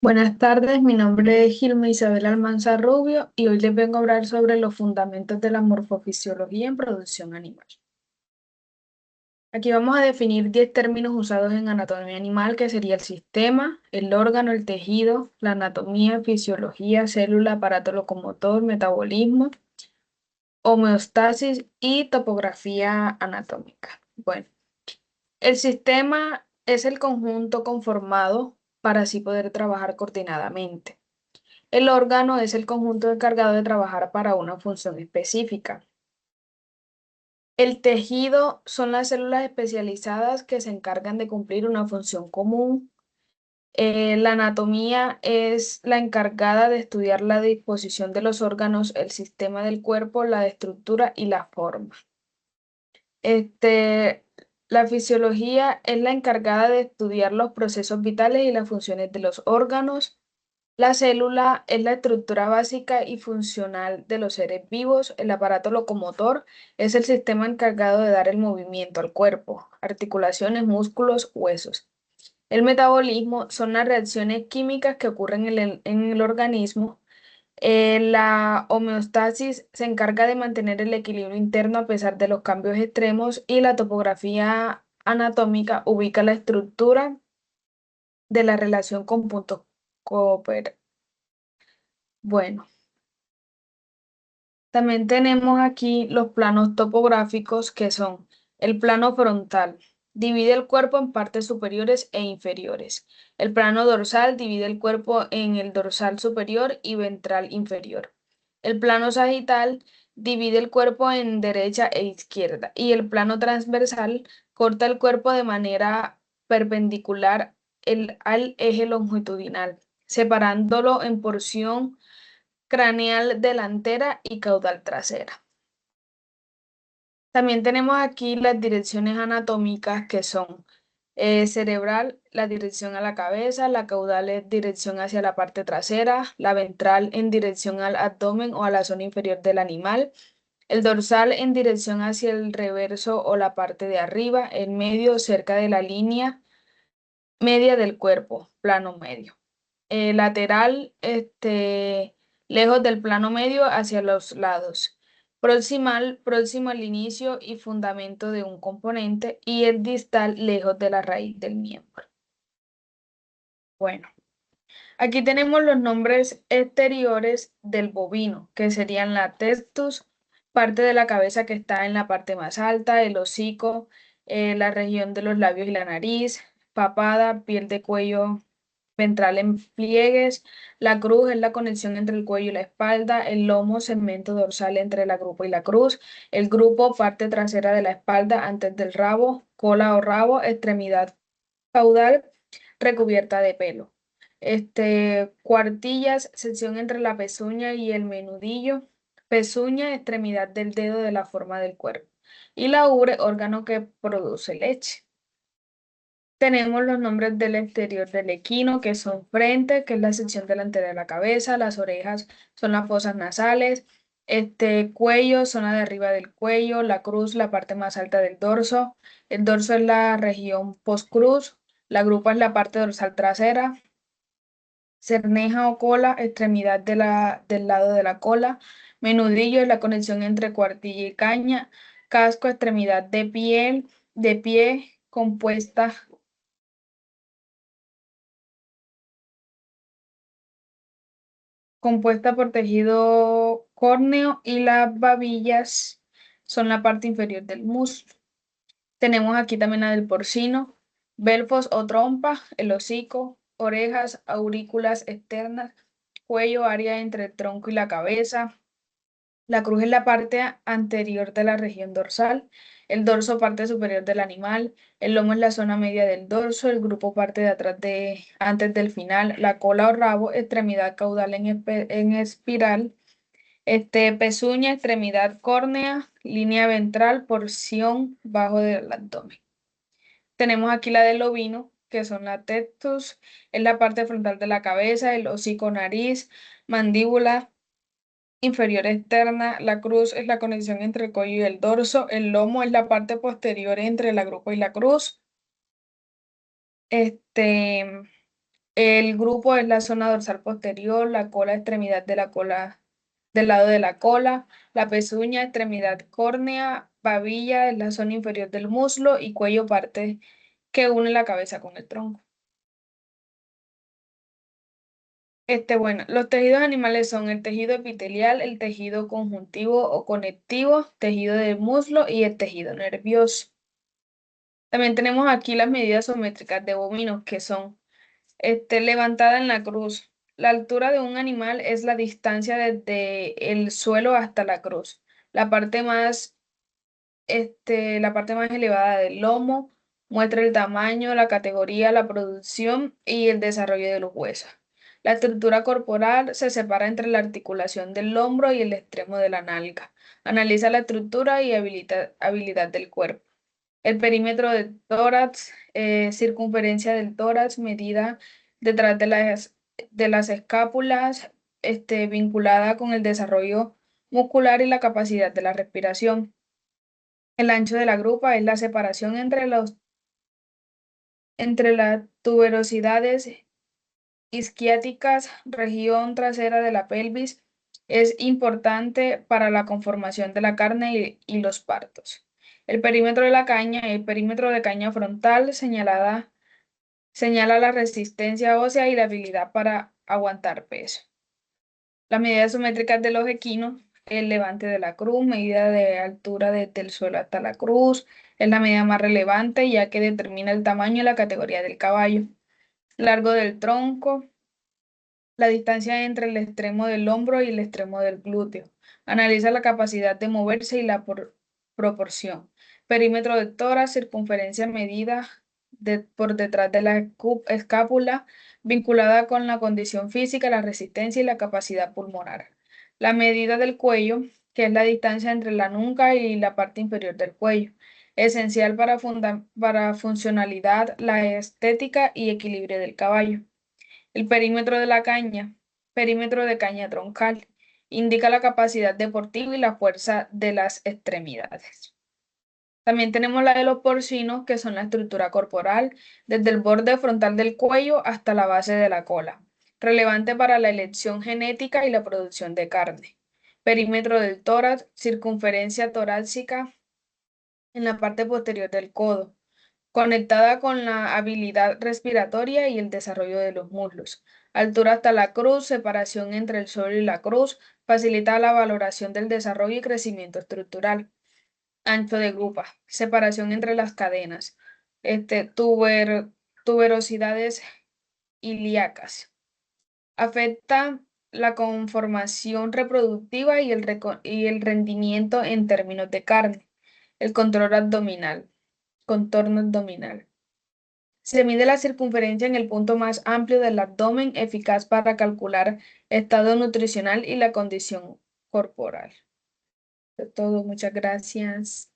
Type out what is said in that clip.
Buenas tardes, mi nombre es Gilma Isabel Almanza Rubio y hoy les vengo a hablar sobre los fundamentos de la morfofisiología en producción animal. Aquí vamos a definir 10 términos usados en anatomía animal, que sería el sistema, el órgano, el tejido, la anatomía, fisiología, célula, aparato locomotor, metabolismo, homeostasis y topografía anatómica. Bueno, el sistema es el conjunto conformado para así poder trabajar coordinadamente. El órgano es el conjunto encargado de trabajar para una función específica. El tejido son las células especializadas que se encargan de cumplir una función común. La anatomía es la encargada de estudiar la disposición de los órganos, el sistema del cuerpo, la estructura y la forma. Este, la fisiología es la encargada de estudiar los procesos vitales y las funciones de los órganos. La célula es la estructura básica y funcional de los seres vivos. El aparato locomotor es el sistema encargado de dar el movimiento al cuerpo, articulaciones, músculos, huesos. El metabolismo son las reacciones químicas que ocurren en el organismo. La homeostasis se encarga de mantener el equilibrio interno a pesar de los cambios extremos y la topografía anatómica ubica la estructura de la relación con puntos cooper. Bueno. También tenemos aquí los planos topográficos que son el plano frontal, divide el cuerpo en partes superiores e inferiores. El plano dorsal divide el cuerpo en el dorsal superior y ventral inferior. El plano sagital divide el cuerpo en derecha e izquierda. Y el plano transversal corta el cuerpo de manera perpendicular al eje longitudinal, separándolo en porción craneal delantera y caudal trasera. También tenemos aquí las direcciones anatómicas que son cerebral, la dirección a la cabeza, la caudal es dirección hacia la parte trasera, la ventral en dirección al abdomen o a la zona inferior del animal, el dorsal en dirección hacia el reverso o la parte de arriba, el medio cerca de la línea media del cuerpo, plano medio. Lateral, lejos del plano medio hacia los lados. Proximal, próximo al inicio y fundamento de un componente. Y el distal, lejos de la raíz del miembro. Bueno, aquí tenemos los nombres exteriores del bovino, que serían la testus, parte de la cabeza que está en la parte más alta, el hocico, la región de los labios y la nariz, papada, piel de cuello ventral en pliegues, la cruz es la conexión entre el cuello y la espalda, el lomo, segmento dorsal entre la grupa y la cruz, el grupo, parte trasera de la espalda antes del rabo, cola o rabo, extremidad caudal recubierta de pelo. Cuartillas, sección entre la pezuña y el menudillo, pezuña, extremidad del dedo de la forma del cuerpo. Y la ubre, órgano que produce leche. Tenemos los nombres del exterior del equino, que son frente, que es la sección delantera de la cabeza, las orejas son las fosas nasales, cuello, zona de arriba del cuello, la cruz, la parte más alta del dorso, el dorso es la región postcruz, la grupa es la parte dorsal trasera, cerneja o cola, extremidad del lado de la cola, menudillo es la conexión entre cuartilla y caña, casco, extremidad de pie compuesta por tejido córneo y las babillas son la parte inferior del muslo. Tenemos aquí también la del porcino, belfos o trompa, el hocico, orejas, aurículas externas, cuello, área entre el tronco y la cabeza. La cruz es la parte anterior de la región dorsal, el dorso parte superior del animal, el lomo es la zona media del dorso, el grupo parte de atrás antes del final, la cola o rabo, extremidad caudal en espiral, pezuña, extremidad córnea, línea ventral, porción bajo del abdomen. Tenemos aquí la del ovino, que son la tectus, es la parte frontal de la cabeza, el hocico, nariz, mandíbula inferior externa, la cruz es la conexión entre el cuello y el dorso, el lomo es la parte posterior entre la grupa y la cruz. Este, El grupo es la zona dorsal posterior, la cola, extremidad de la cola, del lado de la cola, la pezuña, extremidad córnea, babilla es la zona inferior del muslo y cuello parte que une la cabeza con el tronco. Bueno, los tejidos animales son el tejido epitelial, el tejido conjuntivo o conectivo, tejido del muslo y el tejido nervioso. También tenemos aquí las medidas sométricas de bovinos, que son levantada en la cruz. La altura de un animal es la distancia desde el suelo hasta la cruz. La parte más, la parte más elevada del lomo muestra el tamaño, la categoría, la producción y el desarrollo de los huesos. La estructura corporal se separa entre la articulación del hombro y el extremo de la nalga. Analiza la estructura y habilidad del cuerpo. El perímetro del tórax, circunferencia del tórax, medida detrás de las escápulas, vinculada con el desarrollo muscular y la capacidad de la respiración. El ancho de la grupa es la separación entre las tuberosidades isquiáticas, región trasera de la pelvis. Es importante para la conformación de la carne y los partos. El perímetro de la caña, el perímetro de caña frontal señala la resistencia ósea y la habilidad para aguantar peso. Las medidas sumétricas de los equinos, el levante de la cruz, medida de altura desde el suelo hasta la cruz, es la medida más relevante ya que determina el tamaño y la categoría del caballo. Largo del tronco, la distancia entre el extremo del hombro y el extremo del glúteo. Analiza la capacidad de moverse y la proporción. Perímetro de tórax, circunferencia medida por detrás de la escápula, vinculada con la condición física, la resistencia y la capacidad pulmonar. La medida del cuello, que es la distancia entre la nuca y la parte inferior del cuello. Esencial para funcionalidad, la estética y equilibrio del caballo. El perímetro de la caña, perímetro de caña troncal, indica la capacidad deportiva y la fuerza de las extremidades. También tenemos la de los porcinos, que son la estructura corporal, desde el borde frontal del cuello hasta la base de la cola, relevante para la elección genética y la producción de carne. Perímetro del tórax, circunferencia torácica en la parte posterior del codo, conectada con la habilidad respiratoria y el desarrollo de los muslos. Altura hasta la cruz, separación entre el suelo y la cruz, facilita la valoración del desarrollo y crecimiento estructural. Ancho de grupa, separación entre las cadenas, tuberosidades ilíacas. Afecta la conformación reproductiva y el rendimiento en términos de carne. El contorno abdominal. Se mide la circunferencia en el punto más amplio del abdomen, eficaz para calcular estado nutricional y la condición corporal. Es todo, muchas gracias.